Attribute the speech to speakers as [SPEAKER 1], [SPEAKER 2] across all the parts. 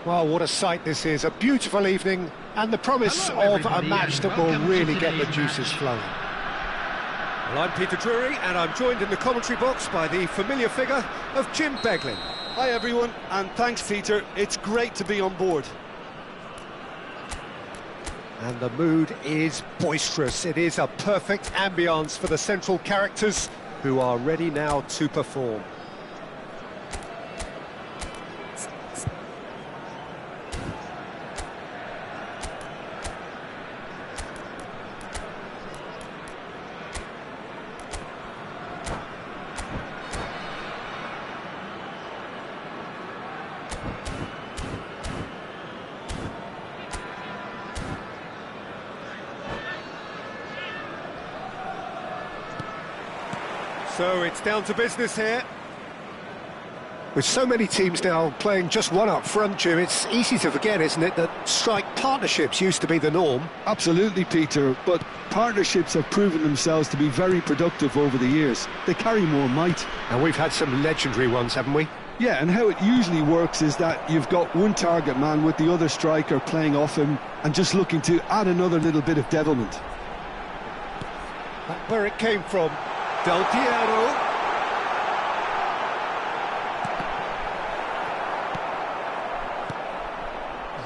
[SPEAKER 1] Well, what a sight this is, a beautiful evening, and the promise of a match that will really get the juices flowing.
[SPEAKER 2] Well, I'm Peter Drury, and I'm joined in the commentary box by the familiar figure of Jim Beglin.
[SPEAKER 3] Hi everyone, and thanks Peter, it's great to be on board.
[SPEAKER 1] And the mood is boisterous. It is a perfect ambience for the central characters who are ready now to perform.
[SPEAKER 2] So it's down to business here.
[SPEAKER 1] With so many teams now playing just one up front, Jim, it's easy to forget, isn't it, that strike partnerships used to be the norm.
[SPEAKER 3] Absolutely, Peter, but partnerships have proven themselves to be very productive over the years. They carry more might.
[SPEAKER 1] And we've had some legendary ones, haven't we?
[SPEAKER 3] Yeah, and how it usually works is that you've got one target man with the other striker playing off him and just looking to add another little bit of devilment.
[SPEAKER 1] Back where it came from.
[SPEAKER 2] Del Piero.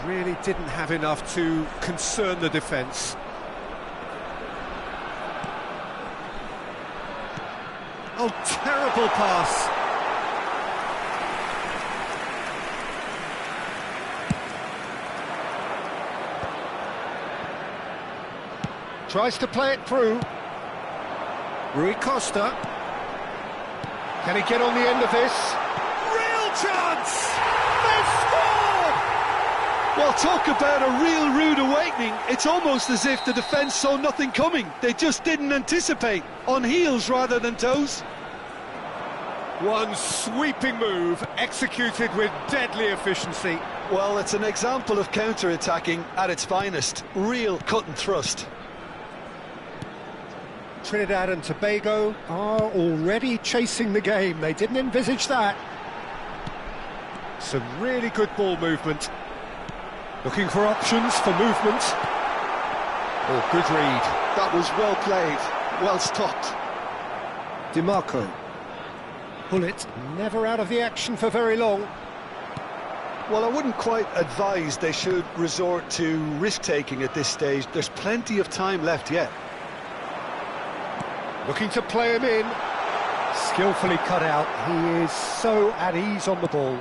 [SPEAKER 2] Really didn't have enough to concern the defence. Oh, terrible pass.
[SPEAKER 1] Tries to play it through. Rui Costa. Can he get on the end of this?
[SPEAKER 2] Real chance! They score!
[SPEAKER 3] Well, talk about a real rude awakening. It's almost as if the defence saw nothing coming. They just didn't anticipate. On heels rather than toes.
[SPEAKER 2] One sweeping move, executed with deadly efficiency.
[SPEAKER 3] Well, it's an example of counter-attacking at its finest. Real cut and thrust.
[SPEAKER 1] Trinidad and Tobago are already chasing the game. They didn't envisage that.
[SPEAKER 2] Some really good ball movement. Looking for options for movement. Oh, good read.
[SPEAKER 3] That was well played, well stopped.
[SPEAKER 1] DiMarco. Pullet never out of the action for very long.
[SPEAKER 3] Well, I wouldn't quite advise they should resort to risk-taking at this stage. There's plenty of time left yet.
[SPEAKER 1] Looking to play him in. Skillfully cut out. He is so at ease on the ball.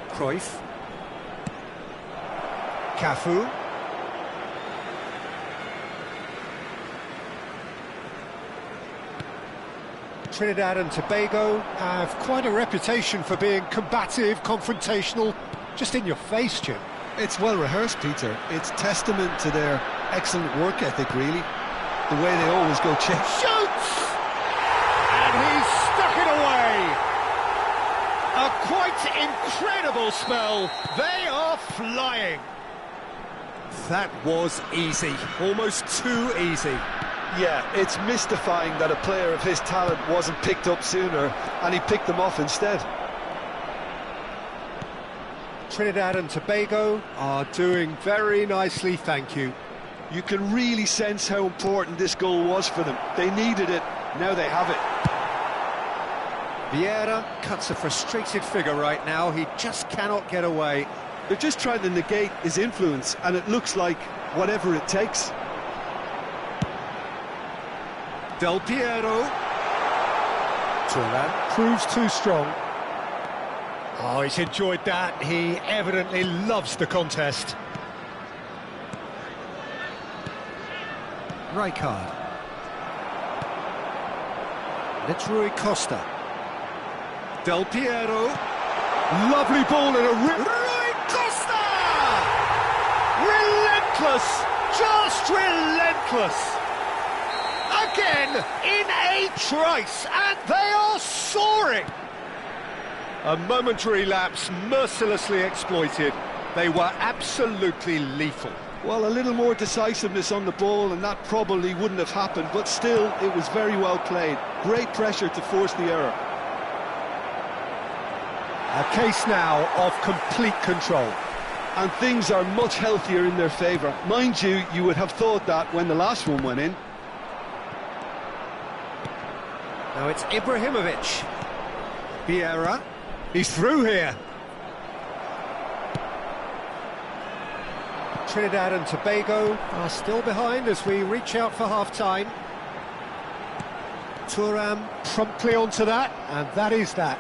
[SPEAKER 2] Cruyff.
[SPEAKER 1] Cafu. Trinidad and Tobago have quite a reputation for being combative, confrontational, just in your face, Jim.
[SPEAKER 3] It's well rehearsed, Peter. It's testament to their excellent work ethic, really. The way they always go check.
[SPEAKER 1] Shoots! And he's stuck it away! A quite incredible spell. They are flying.
[SPEAKER 2] That was easy, almost too easy.
[SPEAKER 3] Yeah, it's mystifying that a player of his talent wasn't picked up sooner, and he picked them off instead.
[SPEAKER 1] Trinidad and Tobago are doing very nicely, thank you.
[SPEAKER 3] You can really sense how important this goal was for them. They needed it, now they have it.
[SPEAKER 2] Vieira cuts a frustrated figure right now, he just cannot get away.
[SPEAKER 3] They're just trying to negate his influence, and it looks like whatever it takes.
[SPEAKER 2] Del Piero.
[SPEAKER 1] Turan proves too strong. Oh, he's enjoyed that. He evidently loves the contest.
[SPEAKER 2] Rijkaard. It's Rui Costa. Del Piero.
[SPEAKER 1] Lovely ball and a rip.
[SPEAKER 2] Rui Costa!
[SPEAKER 1] Relentless! Just relentless! Again, in a trice, and they are soaring!
[SPEAKER 2] A momentary lapse mercilessly exploited. They were absolutely lethal.
[SPEAKER 3] Well, a little more decisiveness on the ball and that probably wouldn't have happened, but still, it was very well played. Great pressure to force the error.
[SPEAKER 1] A case now of complete control.
[SPEAKER 3] And things are much healthier in their favour. Mind you, you would have thought that when the last one went in.
[SPEAKER 1] Now it's Ibrahimovic. Vieira. He's through here. Trinidad and Tobago are still behind as we reach out for half-time. Thuram promptly onto that, and that is that.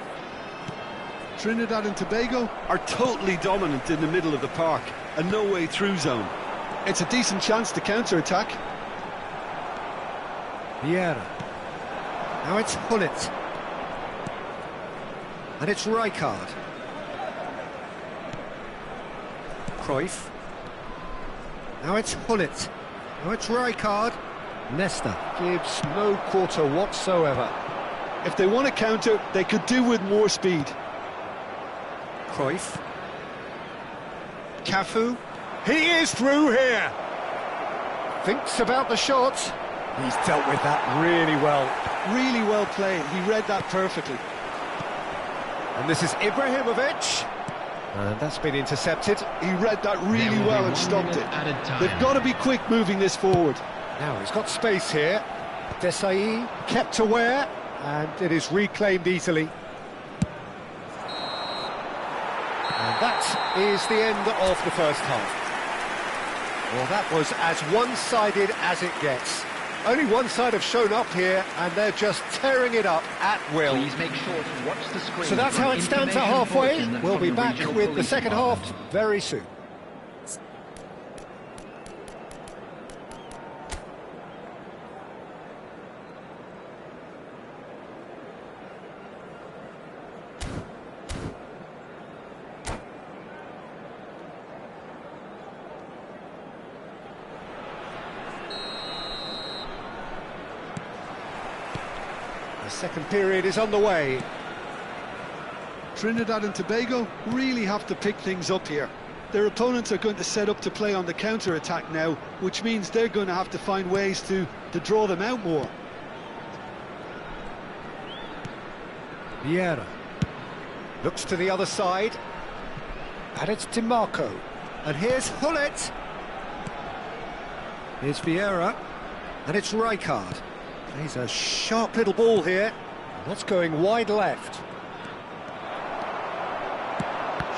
[SPEAKER 3] Trinidad and Tobago are totally dominant in the middle of the park, a no-way through zone. It's a decent chance to counter-attack.
[SPEAKER 1] Vieira. Now it's Hullet. And it's Rijkaard. Cruyff. Now it's Hullet. Now it's Rijkaard. Nesta gives no quarter whatsoever.
[SPEAKER 3] If they want to counter, they could do with more speed.
[SPEAKER 1] Cruyff. Cafu. He is through here. Thinks about the shot. He's dealt with that really well.
[SPEAKER 3] Really well played. He read that perfectly.
[SPEAKER 1] And this is Ibrahimovic. And that's been intercepted.
[SPEAKER 3] He read that really well and stopped it. They've got to be quick moving this forward.
[SPEAKER 1] Now he's got space here. Desai kept aware, and it is reclaimed easily. And that is the end of the first half. Well, that was as one-sided as it gets. Only one side have shown up here, and they're just tearing it up at will.
[SPEAKER 4] Please make sure to watch the screen.
[SPEAKER 1] So that's how it stands at halfway. We'll be back with the second half very soon. The second period is underway.
[SPEAKER 3] Trinidad and Tobago really have to pick things up here. Their opponents are going to set up to play on the counter-attack now, which means they're going to have to find ways to draw them out more.
[SPEAKER 1] Vieira looks to the other side, and it's DiMarco. And here's Hullet. Here's Vieira, and it's Rijkaard. He's a sharp little ball here. That's going wide left.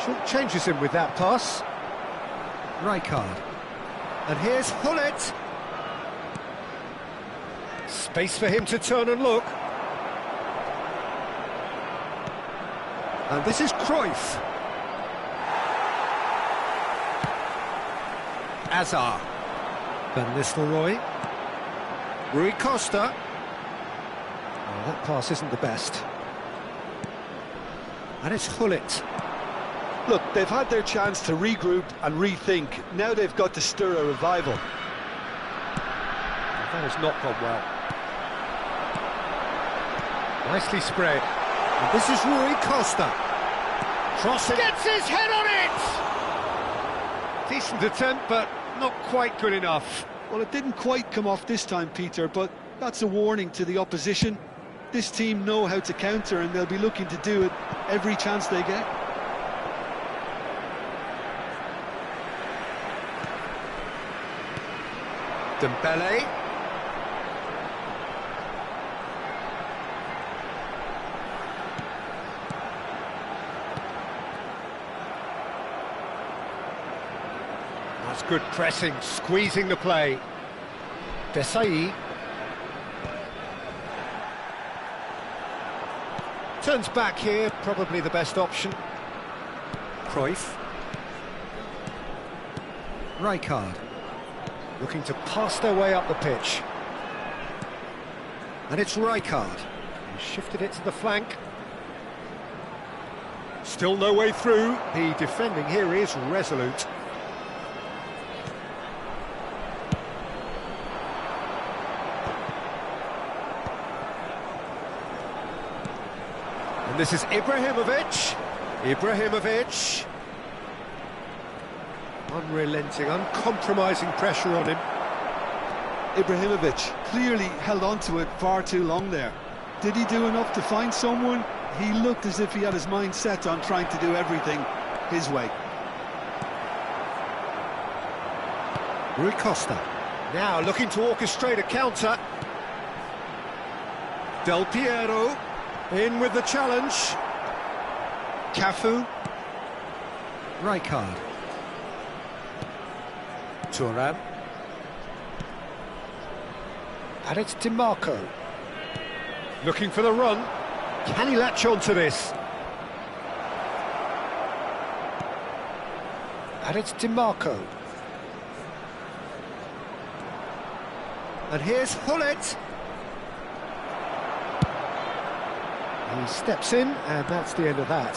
[SPEAKER 1] Short changes him with that pass. Rijkaard. And here's Hullet. Space for him to turn and look. And this is Cruyff. Azar. Van Nistelrooy. Rui Costa. Oh, that pass isn't the best. And it's Hullet.
[SPEAKER 3] Look, they've had their chance to regroup and rethink. Now they've got to stir a revival.
[SPEAKER 1] That has not gone well. Nicely spread. And this is Rui Costa. Crossing. Gets his head on it! Decent attempt, but not quite good enough.
[SPEAKER 3] Well, it didn't quite come off this time, Peter, but that's a warning to the opposition. This team know how to counter, and they'll be looking to do it every chance they get.
[SPEAKER 1] Dembele. That's good pressing, squeezing the play. Desai. Turns back here, probably the best option. Cruyff. Rijkaard. Looking to pass their way up the pitch. And it's Rijkaard. He shifted it to the flank. Still no way through. The defending here is resolute. And this is Ibrahimovic. Ibrahimovic. Unrelenting, uncompromising pressure on him.
[SPEAKER 3] Ibrahimovic clearly held on to it far too long there. Did he do enough to find someone? He looked as if he had his mind set on trying to do everything his way.
[SPEAKER 1] Rui Costa. Now looking to orchestrate a counter. Del Piero in with the challenge. Cafu. Rijkaard. Thuram. And it's DiMarco. Looking for the run. Can he latch on to this? And it's DiMarco. And here's Hullet. He steps in, and that's the end of that.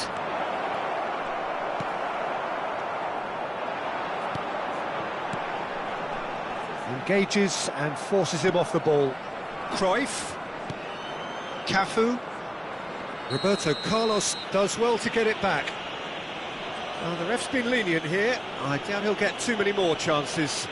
[SPEAKER 1] Engages and forces him off the ball. Cruyff. Cafu. Roberto Carlos does well to get it back. Well, the ref's been lenient here. I doubt he'll get too many more chances.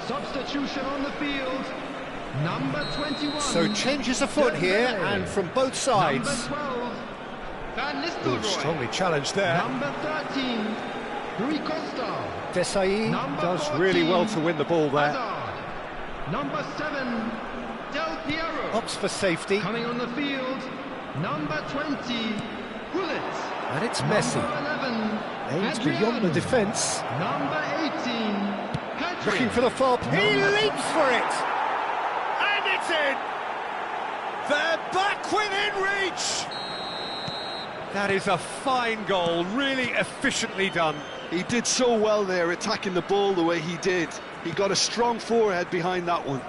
[SPEAKER 4] Substitution on the field. Number 21.
[SPEAKER 1] So changes afoot here, and from both sides.
[SPEAKER 4] Number 12. Van
[SPEAKER 1] Ooh,
[SPEAKER 4] Nistelrooy.
[SPEAKER 1] strongly challenged there.
[SPEAKER 4] Number 13. Rui Costa.
[SPEAKER 1] Desai
[SPEAKER 4] Number
[SPEAKER 1] does
[SPEAKER 4] 14,
[SPEAKER 1] really well to win the ball there.
[SPEAKER 4] Hazard. Number 7. Del Piero.
[SPEAKER 1] Opts for safety.
[SPEAKER 4] Coming on the field. Number 20. Hullet.
[SPEAKER 1] And it's Messi.
[SPEAKER 4] Number 11.
[SPEAKER 1] Aims beyond the defence.
[SPEAKER 4] Number 18.
[SPEAKER 1] Looking for the foul. He leaps for it! And it's in! They're back within reach! That is a fine goal, really efficiently done.
[SPEAKER 3] He did so well there, attacking the ball the way he did. He got a strong forehead behind that one.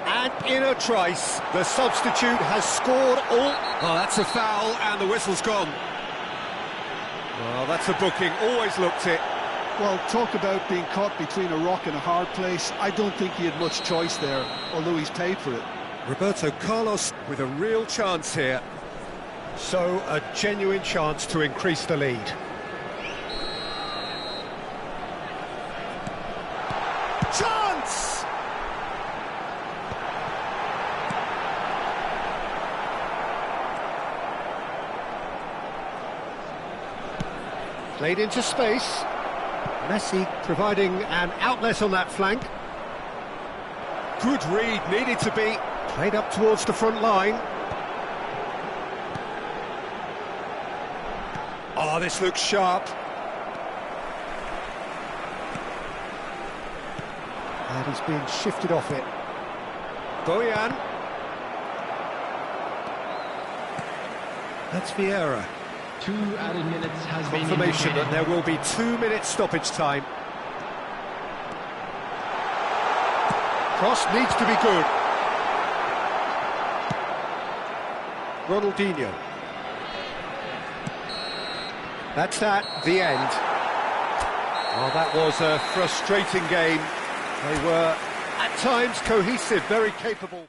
[SPEAKER 1] And in a trice, the substitute has scored all... Oh, that's a foul, and the whistle's gone. Well, that's a booking, always looked it.
[SPEAKER 3] Well, talk about being caught between a rock and a hard place. I don't think he had much choice there, although he's paid for it.
[SPEAKER 1] Roberto Carlos with a real chance here. So, a genuine chance to increase the lead. Chance! Played into space. Messi providing an outlet on that flank. Good read, needed to be. Played up towards the front line. Oh, this looks sharp. And he's being shifted off it. Bojan. That's Vieira.
[SPEAKER 4] 2 added minutes has been
[SPEAKER 1] Confirmation that
[SPEAKER 4] indicated.
[SPEAKER 1] there will be 2 minutes stoppage time. Cross needs to be good. Ronaldinho. That's that, the end. Oh, that was a frustrating game. They were, at times, cohesive, very capable.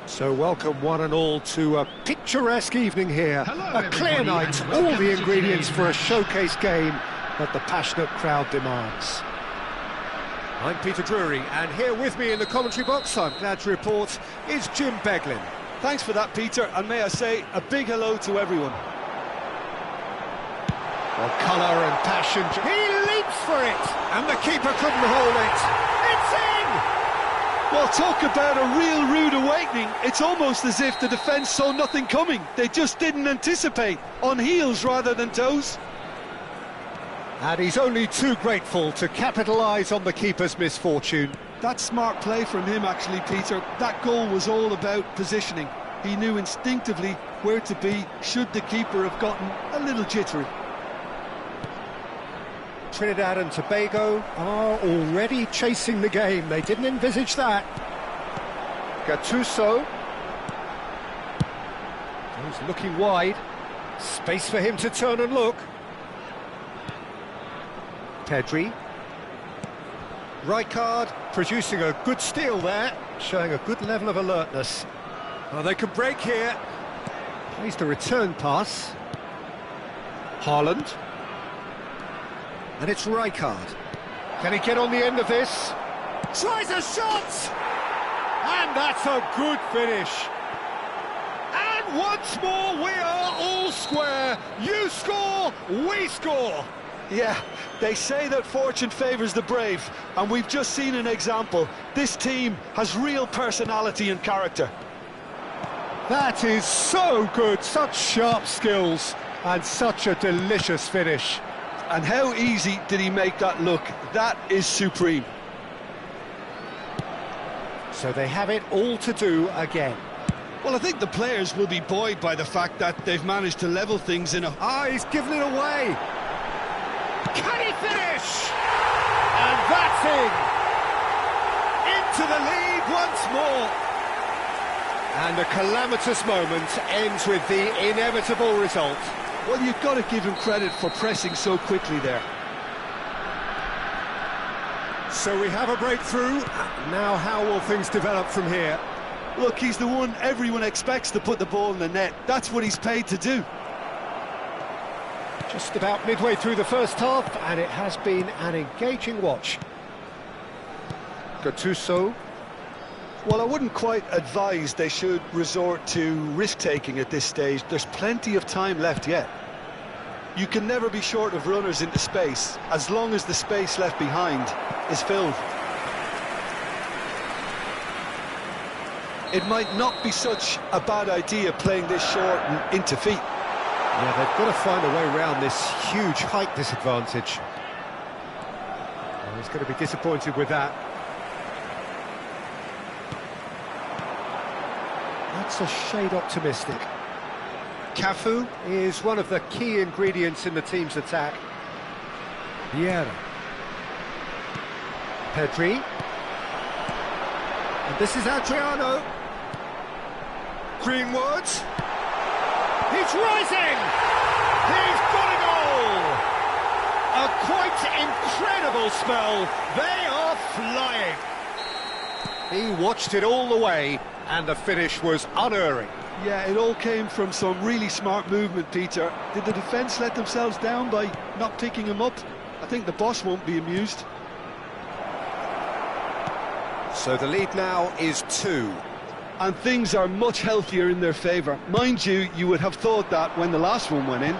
[SPEAKER 1] So welcome one and all to a picturesque evening here.
[SPEAKER 4] Hello,
[SPEAKER 1] A clear
[SPEAKER 4] everybody,
[SPEAKER 1] night,
[SPEAKER 4] and
[SPEAKER 1] all
[SPEAKER 4] welcome
[SPEAKER 1] the
[SPEAKER 4] to
[SPEAKER 1] ingredients
[SPEAKER 4] today's
[SPEAKER 1] for a
[SPEAKER 4] match.
[SPEAKER 1] showcase game that the passionate crowd demands. I'm Peter Drury, and here with me in the commentary box, I'm glad to report, is Jim Beglin.
[SPEAKER 3] Thanks for that, Peter, and may I say a big hello to everyone.
[SPEAKER 1] Well, colour and passion. He leaps for it, and the keeper couldn't hold it. It's in!
[SPEAKER 3] Well, talk about a real rude awakening. It's almost as if the defence saw nothing coming. They just didn't anticipate, on heels rather than toes.
[SPEAKER 1] And he's only too grateful to capitalise on the keeper's misfortune.
[SPEAKER 3] That's smart play from him, actually, Peter. That goal was all about positioning. He knew instinctively where to be should the keeper have gotten a little jittery.
[SPEAKER 1] Trinidad and Tobago are already chasing the game. They didn't envisage that. Gattuso. He's looking wide. Space for him to turn and look. Pedri. Rijkaard producing a good steal there, showing a good level of alertness. Oh, they can break here. Plays the return pass. Haaland. And it's Rijkaard. Can he get on the end of this? Tries a shot! And that's a good finish. And once more we are all square. You score, we score.
[SPEAKER 3] Yeah, they say that fortune favours the brave, and we've just seen an example. This team has real personality and character.
[SPEAKER 1] That is so good, such sharp skills, and such a delicious finish.
[SPEAKER 3] And how easy did he make that look? That is supreme.
[SPEAKER 1] So they have it all to do again.
[SPEAKER 3] Well, I think the players will be buoyed by the fact that they've managed to level things in a...
[SPEAKER 1] Ah, he's given it away. Can he finish? And that's in. Into the lead once more. And a calamitous moment ends with the inevitable result.
[SPEAKER 3] Well, you've got to give him credit for pressing so quickly there.
[SPEAKER 1] So we have a breakthrough. Now how will things develop from here?
[SPEAKER 3] Look, he's the one everyone expects to put the ball in the net. That's what he's paid to do.
[SPEAKER 1] Just about midway through the first half, and it has been an engaging watch. Gattuso.
[SPEAKER 3] Well, I wouldn't quite advise they should resort to risk-taking at this stage. There's plenty of time left yet. You can never be short of runners into space, as long as the space left behind is filled. It might not be such a bad idea playing this short and into feet.
[SPEAKER 1] Yeah, they've got to find a way around this huge height disadvantage. Well, he's going to be disappointed with that. That's a shade optimistic. Cafu is one of the key ingredients in the team's attack. Vieira. Pedri. And this is Adriano. Greenwood. He's rising! He's got a goal! A quite incredible spell. They are flying. He watched it all the way, and the finish was unerring.
[SPEAKER 3] Yeah, it all came from some really smart movement, Peter. Did the defence let themselves down by not picking him up? I think the boss won't be amused.
[SPEAKER 1] So the lead now is 2.
[SPEAKER 3] And things are much healthier in their favour. Mind you, you would have thought that when the last one went in.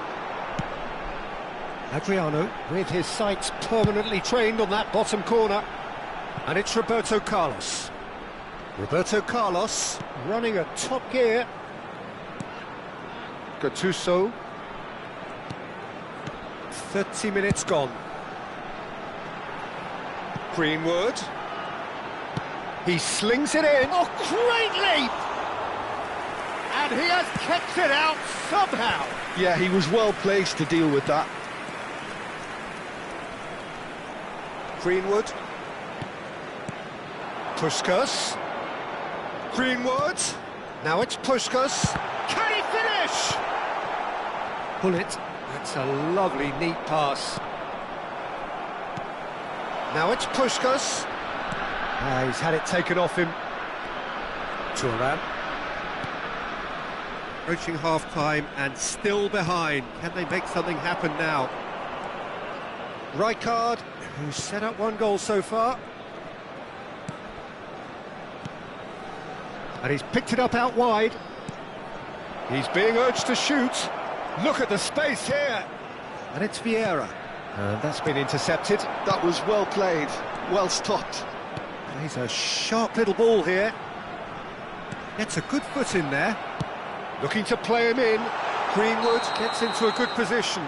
[SPEAKER 1] Adriano with his sights permanently trained on that bottom corner. And it's Roberto Carlos. Roberto Carlos running at top gear. Gattuso. 30 minutes gone. Greenwood. He slings it in. Oh, great leap! And he has kept it out somehow.
[SPEAKER 3] Yeah, he was well placed to deal with that.
[SPEAKER 1] Greenwood. Puskas. Greenwood. Now it's Puskas. Can he finish? Pull it. That's a lovely, neat pass. Now it's Puskas. He's had it taken off him. Thuram. Approaching half-time and still behind. Can they make something happen now? Rijkaard, who's set up one goal so far. And he's picked it up out wide. He's being urged to shoot. Look at the space here. And it's Vieira. And that's been intercepted.
[SPEAKER 3] That was well played, well stopped.
[SPEAKER 1] Plays a sharp little ball here. Gets a good foot in there. Looking to play him in. Greenwood gets into a good position.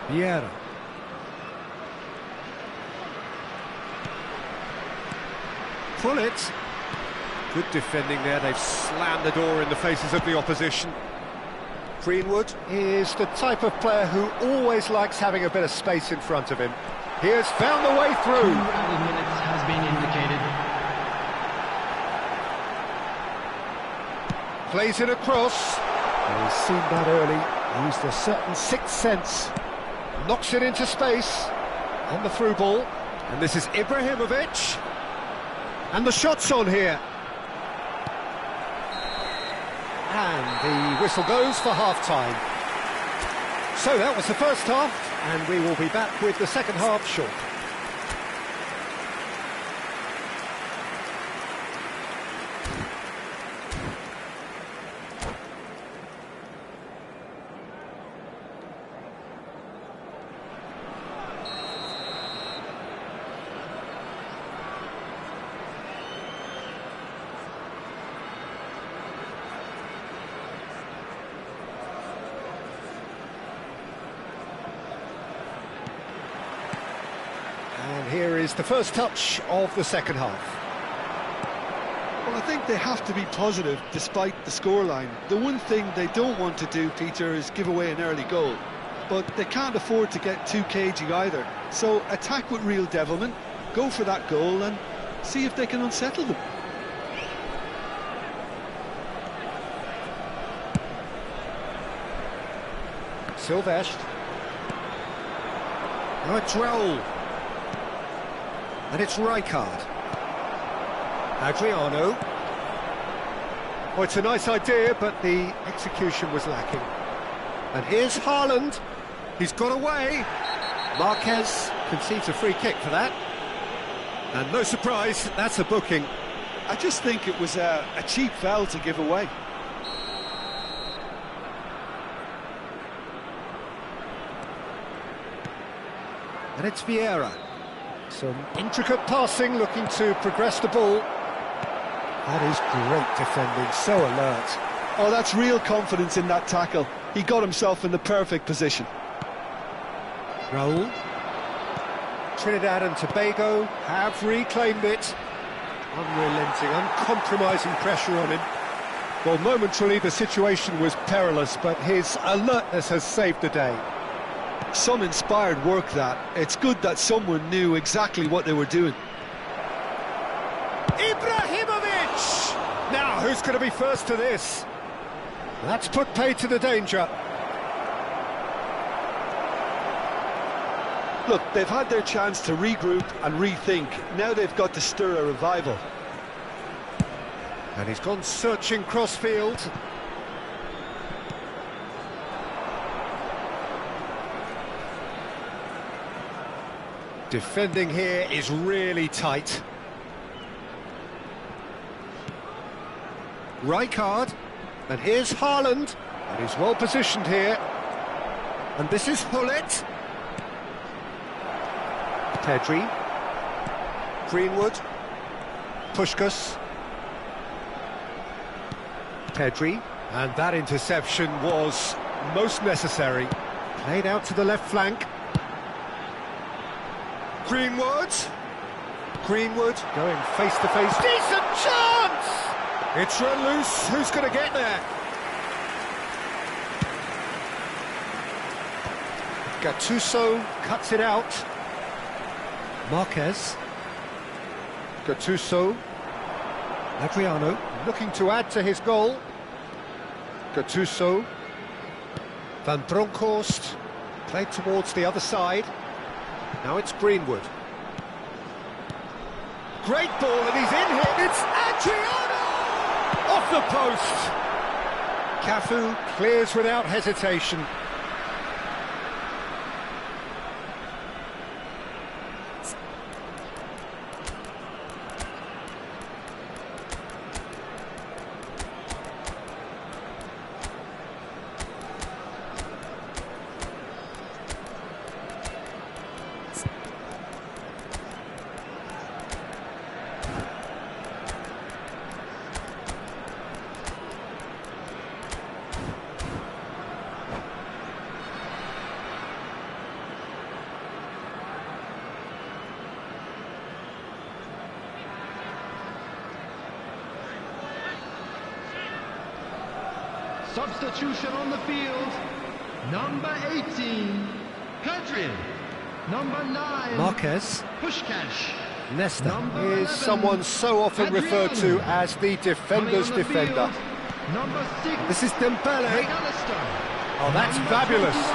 [SPEAKER 1] Vieira. Pull it. Good defending there. They've slammed the door in the faces of the opposition. Greenwood is the type of player who always likes having a bit of space in front of him. He has found the way
[SPEAKER 4] 2
[SPEAKER 1] through.
[SPEAKER 4] added minutes has been indicated.
[SPEAKER 1] Plays it across. He's seen that early. Used a certain sixth sense. Knocks it into space on the through ball. And this is Ibrahimovic. And the shot's on here. And the whistle goes for half-time. So that was the first half, and we will be back with the second half shortly. And here is the first touch of the second half.
[SPEAKER 3] Well, I think they have to be positive despite the scoreline. The one thing they don't want to do, Peter, is give away an early goal. But they can't afford to get too cagey either. So attack with real devilment, go for that goal and see if they can unsettle them.
[SPEAKER 1] Silvestre. Now it's Raul. And it's Rijkaard. Adriano. Oh, it's a nice idea, but the execution was lacking. And here's Haaland. He's got away. Marquez concedes a free kick for that. And no surprise, that's a booking.
[SPEAKER 3] I just think it was a cheap foul to give away.
[SPEAKER 1] And it's Vieira. Some intricate passing, looking to progress the ball. That is great defending, so alert.
[SPEAKER 3] Oh, that's real confidence in that tackle. He got himself in the perfect position.
[SPEAKER 1] Raul. Trinidad and Tobago have reclaimed it. Unrelenting, uncompromising pressure on him. Well, momentarily the situation was perilous, but his alertness has saved the day.
[SPEAKER 3] Some inspired work that. It's good that someone knew exactly what they were doing.
[SPEAKER 1] Ibrahimovic! Now, who's going to be first to this? That's put paid to the danger.
[SPEAKER 3] Look, they've had their chance to regroup and rethink. Now they've got to stir a revival.
[SPEAKER 1] And he's gone searching crossfield. Defending here is really tight. Rijkaard, and here's Haaland, and he's well positioned here. And this is Hullet. Pedri. Greenwood. Puskás. Pedri. And that interception was most necessary. Played out to the left flank. Greenwood going face to face. Decent chance! It's run loose. Who's going to get there? Gattuso cuts it out. Marquez. Gattuso. Adriano looking to add to his goal. Gattuso. Van Bronckhorst. Played towards the other side. Now it's Greenwood. Great ball, and he's in here. It's Adriano! Off the post. Cafu clears without hesitation.
[SPEAKER 4] Substitution on the field. Number 18, Pedrin. Number 9,
[SPEAKER 1] Marquez.
[SPEAKER 4] Pushkash.
[SPEAKER 1] Nesta
[SPEAKER 4] Number
[SPEAKER 1] is
[SPEAKER 4] 11,
[SPEAKER 1] someone so often referred to
[SPEAKER 4] Adriano.
[SPEAKER 1] as the defender's
[SPEAKER 4] Coming on the
[SPEAKER 1] defender.
[SPEAKER 4] field, number 6,
[SPEAKER 1] This is Dembele.
[SPEAKER 4] McAllister.
[SPEAKER 1] Oh, that's
[SPEAKER 4] Number
[SPEAKER 1] fabulous.
[SPEAKER 4] 21,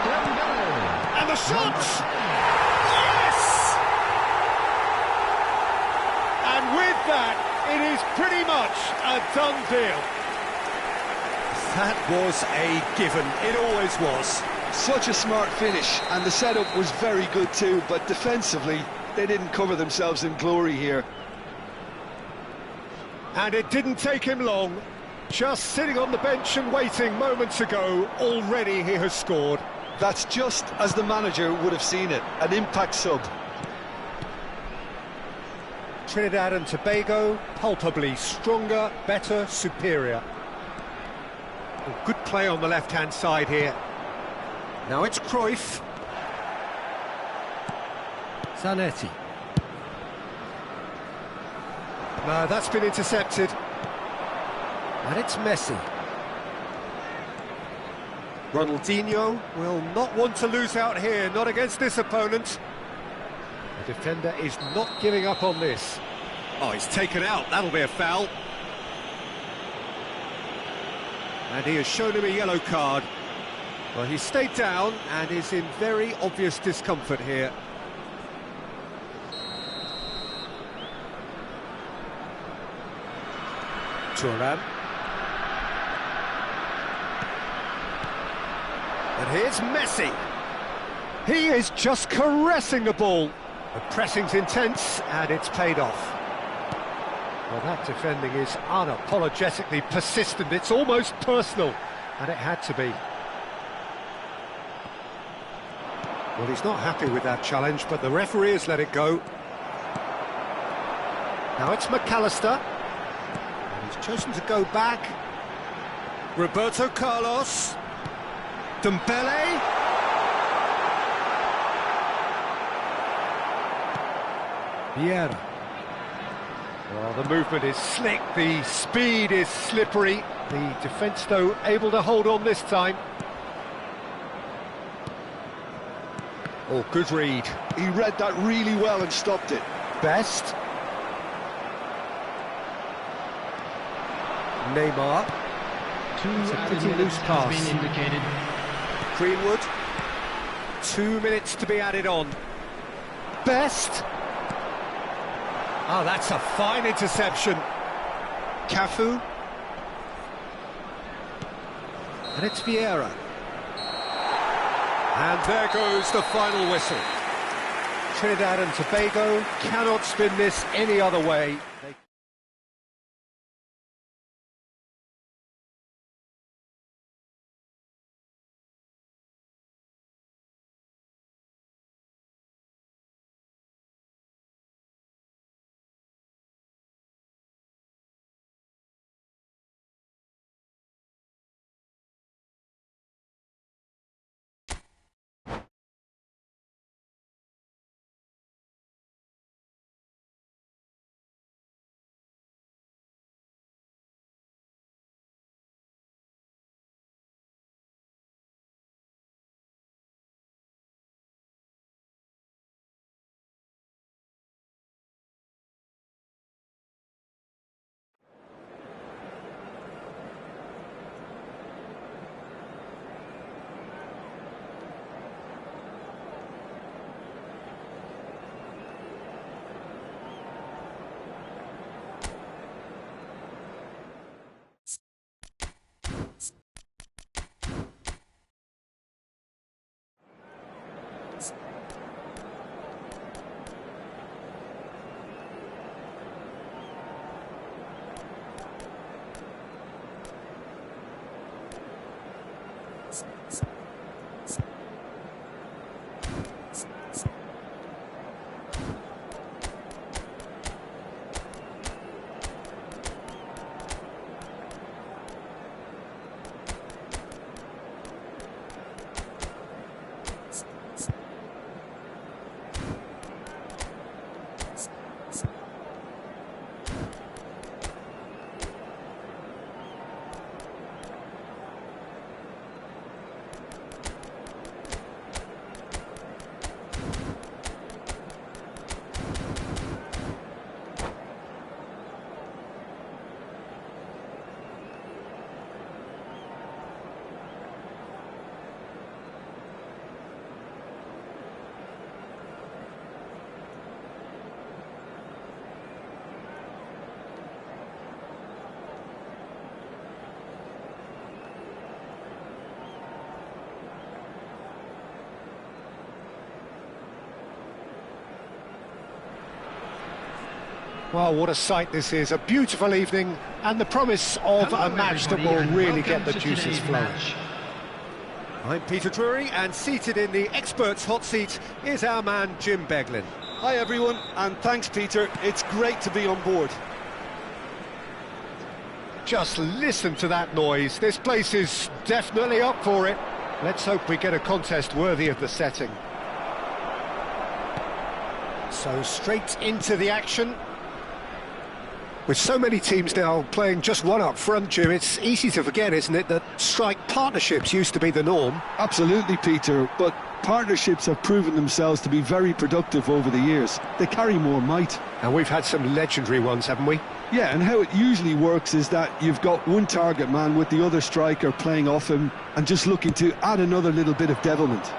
[SPEAKER 4] Dembele.
[SPEAKER 1] And the shots! Yes! And with that, it is pretty much a done deal.
[SPEAKER 2] That was a given. It always was.
[SPEAKER 3] Such a smart finish, and the setup was very good too, but defensively, they didn't cover themselves in glory here.
[SPEAKER 1] And it didn't take him long. Just sitting on the bench and waiting moments ago, already he has scored.
[SPEAKER 3] That's just as the manager would have seen it, an impact sub.
[SPEAKER 1] Trinidad and Tobago, palpably stronger, better, superior. Oh, good play on the left-hand side here. Now it's Cruyff. Zanetti. No, that's been intercepted. And it's Messi. Ronaldinho will not want to lose out here, not against this opponent. The defender is not giving up on this. Oh, he's taken out, that'll be a foul. And he has shown him a yellow card. Well, he stayed down and is in very obvious discomfort here. Thuram. And here's Messi. He is just caressing the ball. The pressing's intense and it's paid off. Well, that defending is unapologetically persistent. It's almost personal, and it had to be. Well, he's not happy with that challenge, but the referee has let it go. Now it's McAllister. And he's chosen to go back. Roberto Carlos. Dembele. Vieira. Well, the movement is slick, the speed is slippery. The defence, though, able to hold on this time. Oh, good read.
[SPEAKER 3] He read that really well and stopped it.
[SPEAKER 1] Best. Neymar. It's a pretty loose pass.
[SPEAKER 4] Has been indicated.
[SPEAKER 1] Greenwood. 2 minutes to be added on. Best. Oh, that's a fine interception. Cafu. And it's Vieira. And there goes the final whistle. Trinidad and Tobago cannot spin this any other way. Well, what a sight this is. A beautiful evening and the promise of
[SPEAKER 4] Hello,
[SPEAKER 1] a match that
[SPEAKER 4] everybody,
[SPEAKER 1] will
[SPEAKER 4] and
[SPEAKER 1] really
[SPEAKER 4] welcome
[SPEAKER 1] get the
[SPEAKER 4] to
[SPEAKER 1] juices
[SPEAKER 4] today's
[SPEAKER 1] flowing.
[SPEAKER 4] match.
[SPEAKER 1] I'm Peter Drury, and seated in the experts' hot seat is our man Jim Beglin.
[SPEAKER 3] Hi everyone, and thanks Peter, it's great to be on board.
[SPEAKER 1] Just listen to that noise. This place is definitely up for it. Let's hope we get a contest worthy of the setting. So straight into the action. With so many teams now playing just one up front, Jim, it's easy to forget, isn't it, that strike partnerships used to be the norm.
[SPEAKER 3] Absolutely, Peter, but partnerships have proven themselves to be very productive over the years. They carry more might.
[SPEAKER 1] And we've had some legendary ones, haven't we?
[SPEAKER 3] Yeah, and how it usually works is that you've got one target man with the other striker playing off him and just looking to add another little bit of devilment.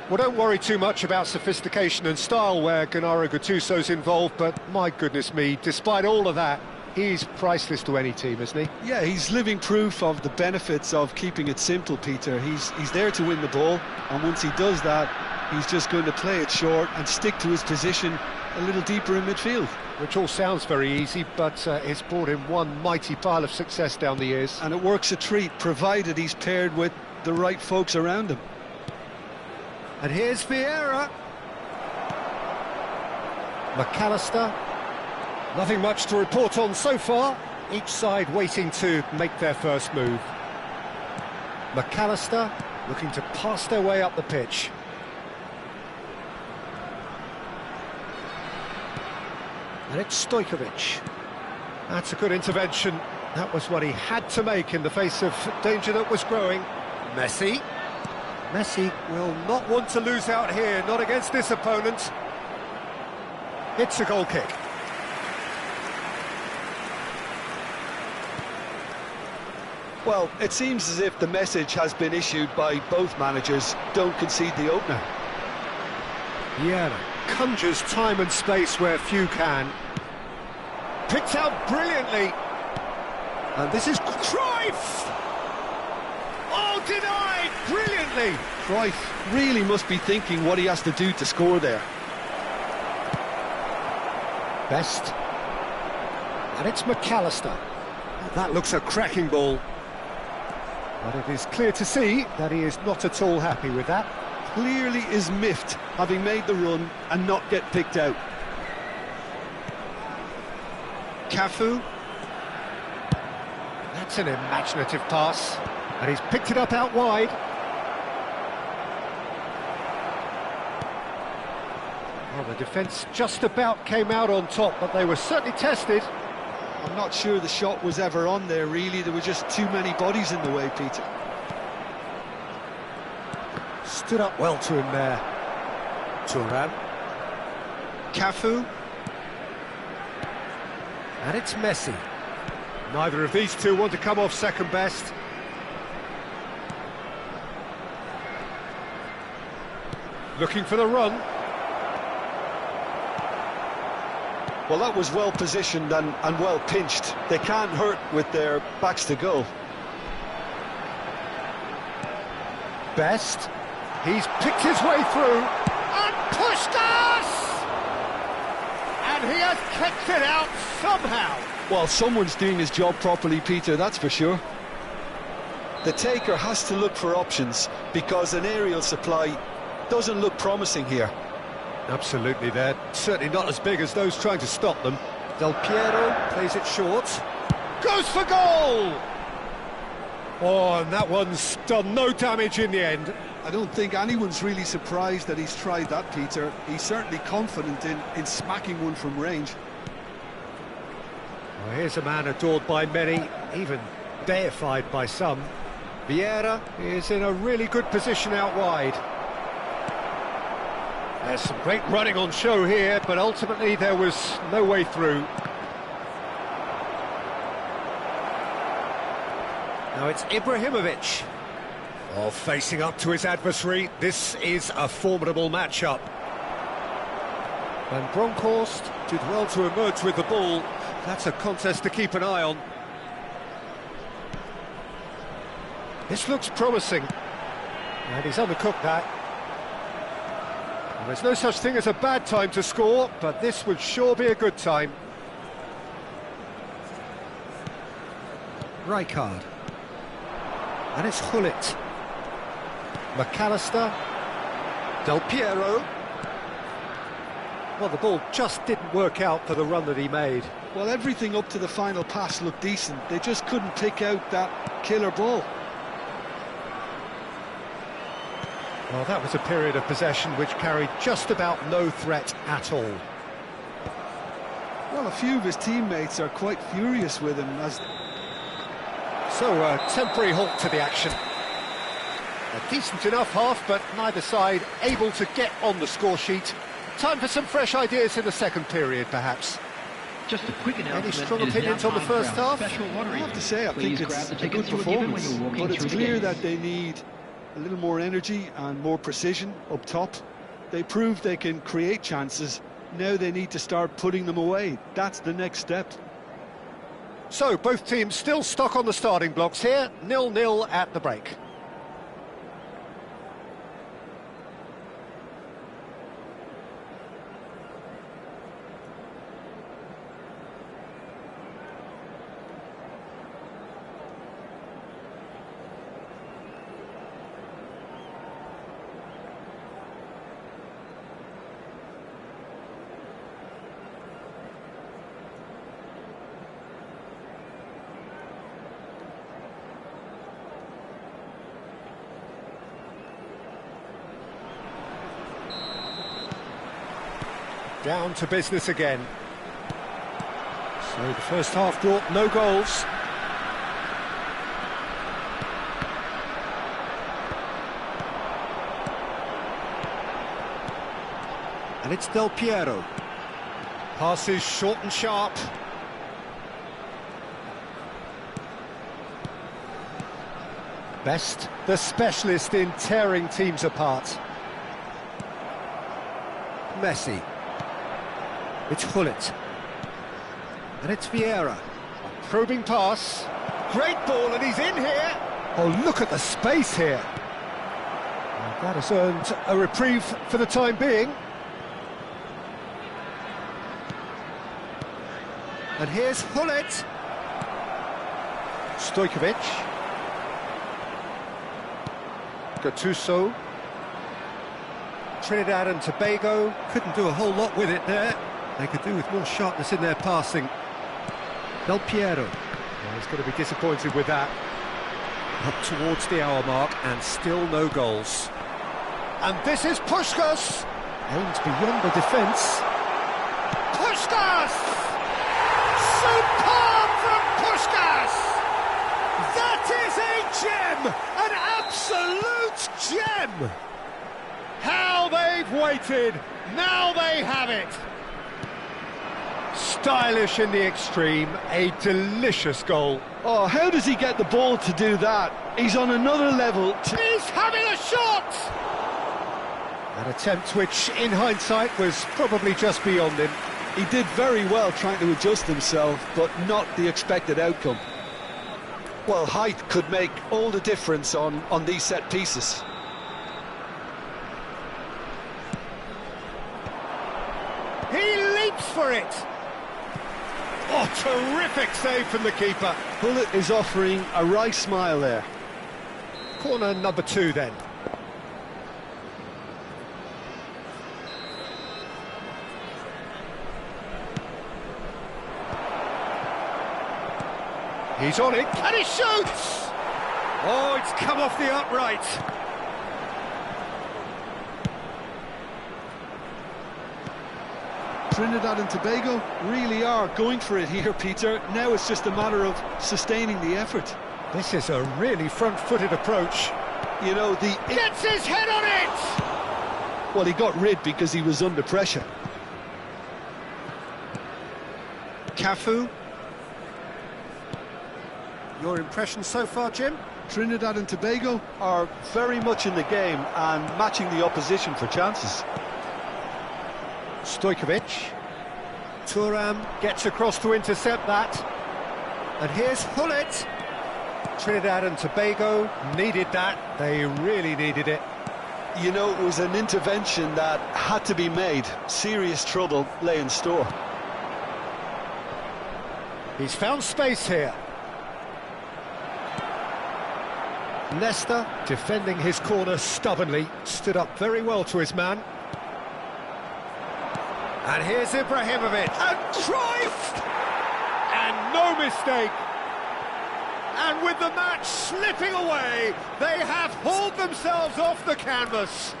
[SPEAKER 1] Well, don't worry too much about sophistication and style where Gennaro Gattuso's involved, but my goodness me, despite all of that, he's priceless to any team, isn't he?
[SPEAKER 3] Yeah, he's living proof of the benefits of keeping it simple, Peter. He's there to win the ball, and once he does that, he's just going to play it short and stick to his position a little deeper in midfield.
[SPEAKER 1] Which all sounds very easy, but it's brought him one mighty pile of success down the years.
[SPEAKER 3] And it works a treat, provided he's paired with the right folks around him.
[SPEAKER 1] And here's Vieira. McAllister. Nothing much to report on so far. Each side waiting to make their first move. McAllister looking to pass their way up the pitch. And it's Stojkovic. That's a good intervention. That was what he had to make in the face of danger that was growing. Messi. Messi will not want to lose out here, not against this opponent. It's a goal kick.
[SPEAKER 3] Well, it seems as if the message has been issued by both managers: don't concede the opener.
[SPEAKER 1] Yeah, conjures time and space where few can. Picked out brilliantly. And this is Cruyff! Oh, denied brilliantly!
[SPEAKER 3] Cruyff really must be thinking what he has to do to score there.
[SPEAKER 1] Best. And it's McAllister. That looks a cracking ball. But it is clear to see that he is not at all happy with that.
[SPEAKER 3] Clearly is miffed, having made the run and not get picked out.
[SPEAKER 1] Cafu. That's an imaginative pass. And he's picked it up out wide. Well, the defence just about came out on top, but they were certainly tested.
[SPEAKER 3] I'm not sure the shot was ever on there, really. There were just too many bodies in the way, Peter.
[SPEAKER 1] Stood up well to him there. Thuram. Cafu. And it's Messi. Neither of these two want to come off second best. Looking for the run.
[SPEAKER 3] Well, that was well positioned and well pinched. They can't hurt with their backs to goal.
[SPEAKER 1] Best. He's picked his way through and pushed us! And he has kicked it out somehow.
[SPEAKER 3] Well, someone's doing his job properly, Peter, that's for sure. The taker has to look for options because an aerial supply doesn't look promising here.
[SPEAKER 1] Absolutely, they're certainly not as big as those trying to stop them. Del Piero plays it short. Goes for goal! Oh, and that one's done no damage in the end.
[SPEAKER 3] I don't think anyone's really surprised that he's tried that, Peter. He's certainly confident in smacking one from range.
[SPEAKER 1] Well, here's a man adored by many, even deified by some. Vieira is in a really good position out wide. There's some great running on show here, but ultimately there was no way through. Now it's Ibrahimovic. Oh, facing up to his adversary, this is a formidable matchup. And Bronkhorst did well to emerge with the ball. That's a contest to keep an eye on. This looks promising. And he's undercooked that. Well, there's no such thing as a bad time to score, but this would sure be a good time. Rijkaard. And it's Gullit. McAllister. Del Piero. Well, the ball just didn't work out for the run that he made.
[SPEAKER 3] Well, everything up to the final pass looked decent. They just couldn't pick out that killer ball.
[SPEAKER 1] Well, that was a period of possession which carried just about no threat at all.
[SPEAKER 3] Well, a few of his teammates are quite furious with him as...
[SPEAKER 1] So, a temporary halt to the action. A decent enough half, but neither side able to get on the score sheet. Time for some fresh ideas in the second period, perhaps.
[SPEAKER 4] Just a quick announcement.
[SPEAKER 1] Any strong opinions on the first half?
[SPEAKER 3] I have to say, I think it's a good performance, but it's clear that they need a little more energy and more precision up top. They proved they can create chances. Now they need to start putting them away. That's the next step.
[SPEAKER 1] So, both teams still stuck on the starting blocks here, 0-0 at the break. Down to business again. So the first half brought no goals. And it's Del Piero. Passes short and sharp. Best, the specialist in tearing teams apart. Messi. It's Gullit. And it's Vieira. A probing pass. Great ball, and he's in here. Oh, look at the space here. And that has earned a reprieve for the time being. And here's Gullit. Stojkovic. Gattuso. Trinidad and Tobago couldn't do a whole lot with it there. They could do with more sharpness in their passing. Del Piero. Well, he's going to be disappointed with that. Up towards the hour mark and still no goals. And this is Puskás. Aimed beyond the defence. Puskás! Superb from Puskás! That is a gem! An absolute gem! How they've waited! Now they have it! Stylish in the extreme, a delicious goal.
[SPEAKER 3] Oh, how does he get the ball to do that? He's on another level.
[SPEAKER 1] He's having a shot! An attempt which, in hindsight, was probably just beyond him.
[SPEAKER 3] He did very well trying to adjust himself, but not the expected outcome. Well, height could make all the difference on these set pieces.
[SPEAKER 1] He leaps for it! Oh, terrific save from the keeper.
[SPEAKER 3] Gullit is offering a wry smile there.
[SPEAKER 1] Corner number 2 then. He's on it, and he shoots! Oh, it's come off the upright.
[SPEAKER 3] Trinidad and Tobago really are going for it here, Peter. Now it's just a matter of sustaining the effort.
[SPEAKER 1] This is a really front-footed approach.
[SPEAKER 3] You know,
[SPEAKER 1] Gets his head on it!
[SPEAKER 3] Well, he got rid because he was under pressure.
[SPEAKER 1] Cafu. Your impression so far, Jim?
[SPEAKER 3] Trinidad and Tobago are very much in the game and matching the opposition for chances.
[SPEAKER 1] Stojkovic. Thuram gets across to intercept that. And here's Gullit. Trinidad and Tobago needed that. They really needed it.
[SPEAKER 3] You know, it was an intervention that had to be made. Serious trouble lay in store.
[SPEAKER 1] He's found space here. Leicester, defending his corner stubbornly, stood up very well to his man. And here's Ibrahimovic. And Cruyff! And no mistake. And with the match slipping away, they have hauled themselves off the canvas.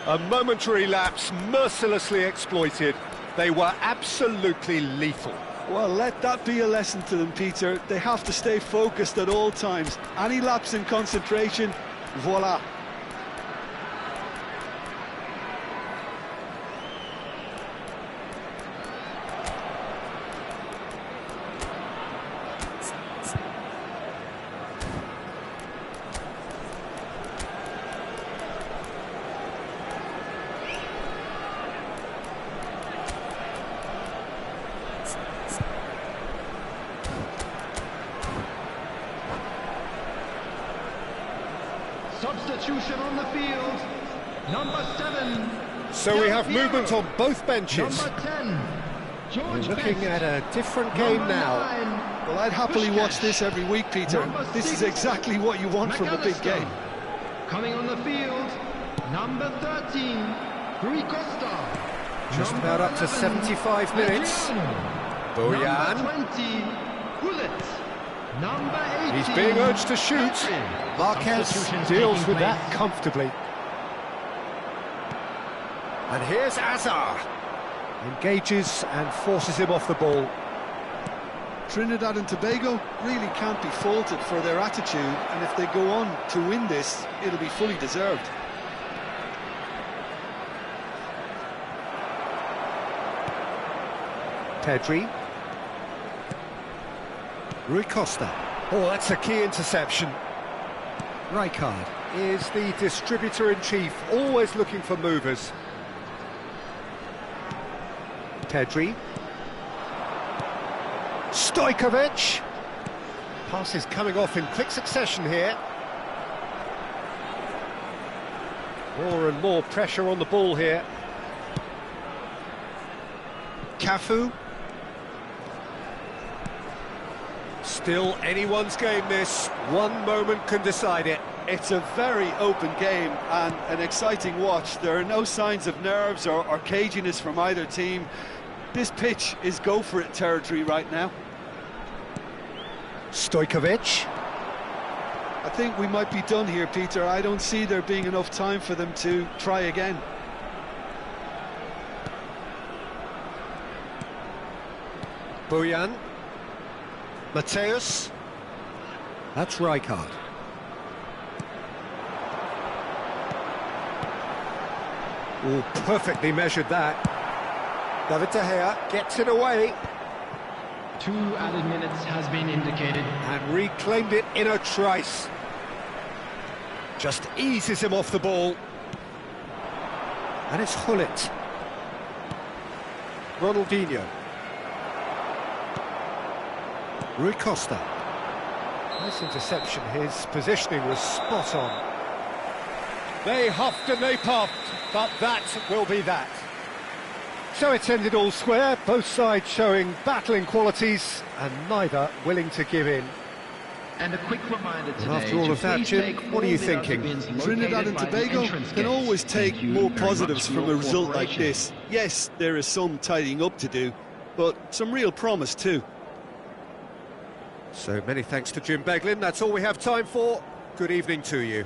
[SPEAKER 1] A momentary lapse mercilessly exploited. They were absolutely lethal.
[SPEAKER 3] Well, let that be a lesson to them, Peter. They have to stay focused at all times. Any lapse in concentration, voila.
[SPEAKER 4] Substitution on the field. Number 7.
[SPEAKER 1] So we have movement on both benches.
[SPEAKER 4] Number 10. George
[SPEAKER 1] Looking
[SPEAKER 4] Best.
[SPEAKER 1] at a different game
[SPEAKER 4] Number
[SPEAKER 1] now.
[SPEAKER 4] 9.
[SPEAKER 3] Well, I'd happily
[SPEAKER 4] Puskás.
[SPEAKER 3] watch this every week, Peter.
[SPEAKER 4] Number
[SPEAKER 3] This is
[SPEAKER 4] 6.
[SPEAKER 3] exactly what you want from a big
[SPEAKER 4] McAllister.
[SPEAKER 3] game.
[SPEAKER 4] Coming on the field. Number 13. Rui Costa.
[SPEAKER 1] Just
[SPEAKER 4] Number
[SPEAKER 1] about up to
[SPEAKER 4] 11,
[SPEAKER 1] 75 minutes.
[SPEAKER 4] Adriano.
[SPEAKER 1] Bojan.
[SPEAKER 4] Number 20. Gullit. Number 18.
[SPEAKER 1] He's being urged to shoot.
[SPEAKER 4] Petri.
[SPEAKER 1] Marquez
[SPEAKER 4] Substitutions
[SPEAKER 1] deals
[SPEAKER 4] taking
[SPEAKER 1] with that
[SPEAKER 4] place.
[SPEAKER 1] comfortably. And here's Azar. Engages and forces him off the ball.
[SPEAKER 3] Trinidad and Tobago really can't be faulted for their attitude, and if they go on to win this, it'll be fully deserved.
[SPEAKER 1] Pedri. Rui Costa. Oh, that's a key interception. Rijkaard is the distributor-in-chief, always looking for movers. Pedri. Stojkovic. Passes coming off in quick succession here. More and more pressure on the ball here. Cafu. Still anyone's game this. One moment can decide it.
[SPEAKER 3] It's a very open game and an exciting watch. There are no signs of nerves or caginess from either team. This pitch is go-for-it territory right now.
[SPEAKER 1] Stojkovic.
[SPEAKER 3] I think we might be done here, Peter. I don't see there being enough time for them to try again.
[SPEAKER 1] Bojan. Mateus. That's Rijkaard. Oh, perfectly measured that. David De Gea gets it away
[SPEAKER 4] 2 added minutes has been indicated.
[SPEAKER 1] and reclaimed it in a trice. Just eases him off the ball. And it's Gullit. Ronaldinho. Rui Costa. Nice interception, his positioning was spot on. They huffed and they puffed, but that will be that. So it's ended all square, both sides showing battling qualities and neither willing to give in.
[SPEAKER 4] And a quick reminder today.
[SPEAKER 1] after all
[SPEAKER 4] to
[SPEAKER 1] of that,
[SPEAKER 4] please
[SPEAKER 1] Jim,
[SPEAKER 4] take
[SPEAKER 1] what are
[SPEAKER 4] all
[SPEAKER 1] you
[SPEAKER 4] the
[SPEAKER 1] thinking?
[SPEAKER 4] bins located
[SPEAKER 3] Trinidad and
[SPEAKER 4] by the
[SPEAKER 3] Tobago
[SPEAKER 4] entrance
[SPEAKER 3] can
[SPEAKER 4] gates.
[SPEAKER 3] always take
[SPEAKER 4] Thank you
[SPEAKER 3] more
[SPEAKER 4] very
[SPEAKER 3] positives
[SPEAKER 4] much for
[SPEAKER 3] from a
[SPEAKER 4] your
[SPEAKER 3] result like
[SPEAKER 4] cooperation.
[SPEAKER 3] this. Yes, there is some tidying up to do, but some real promise too.
[SPEAKER 1] So many thanks to Jim Beglin. That's all we have time for. Good evening to you.